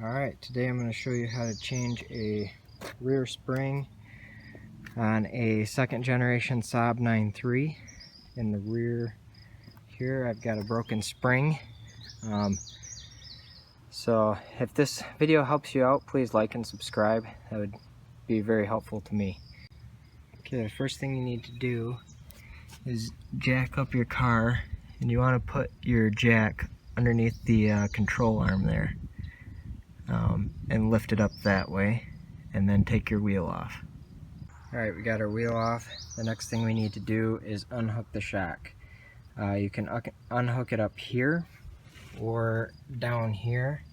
Alright, today I'm going to show you how to change a rear spring on a second generation Saab 9.3. In the rear here I've got a broken spring. So if this video helps you out, please like and subscribe. That would be very helpful to me. Okay, the first thing you need to do is jack up your car, and you want to put your jack underneath the control arm there. And lift it up that way, and then take your wheel off. Alright, we got our wheel off. The next thing we need to do is unhook the shock. You can unhook it up here or down here,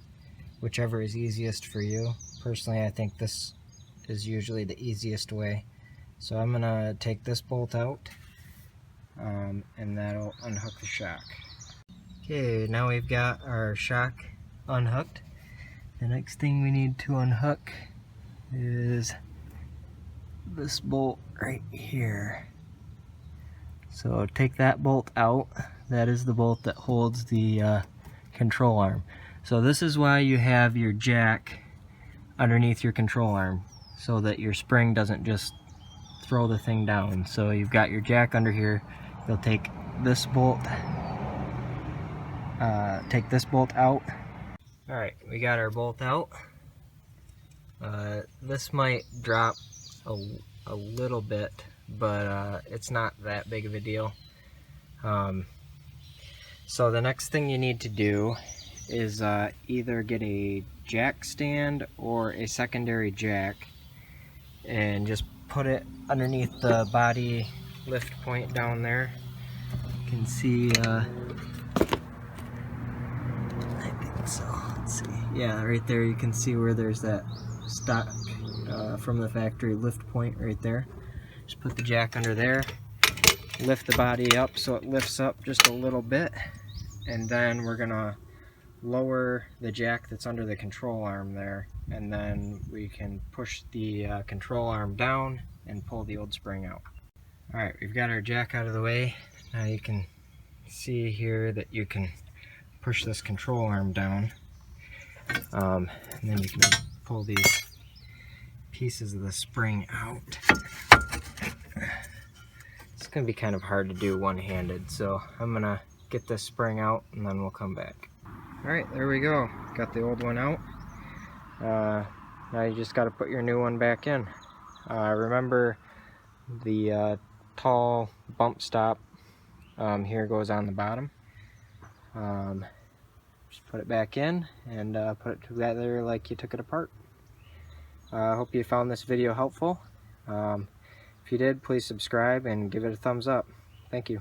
whichever is easiest for you. Personally, I think this is usually the easiest way. So I'm going to take this bolt out, and that'll unhook the shock. Okay, now we've got our shock unhooked. The next thing we need to unhook is this bolt right here. So take that bolt out. That is the bolt that holds the control arm. So this is why you have your jack underneath your control arm, so that your spring doesn't just throw the thing down. So you've got your jack under here. You'll take this bolt out. Alright, we got our bolt out. This might drop a little bit, but it's not that big of a deal. So the next thing you need to do is either get a jack stand or a secondary jack and just put it underneath the body lift point down there. You can see, so let's see, yeah, right there you can see where there's that stock from the factory lift point right there. Just put the jack under there, lift the body up so it lifts up just a little bit, and then we're gonna lower the jack that's under the control arm there, and then we can push the control arm down and pull the old spring out. Alright, we've got our jack out of the way. Now you can see here that you can push this control arm down, and then you can pull these pieces of the spring out. It's going to be kind of hard to do one-handed, so I'm going to get this spring out and then we'll come back. Alright, there we go. Got the old one out. Now you just got to put your new one back in. Remember the tall bump stop here goes on the bottom. Just put it back in and put it together like you took it apart. I hope you found this video helpful. If you did, please subscribe and give it a thumbs up. Thank you.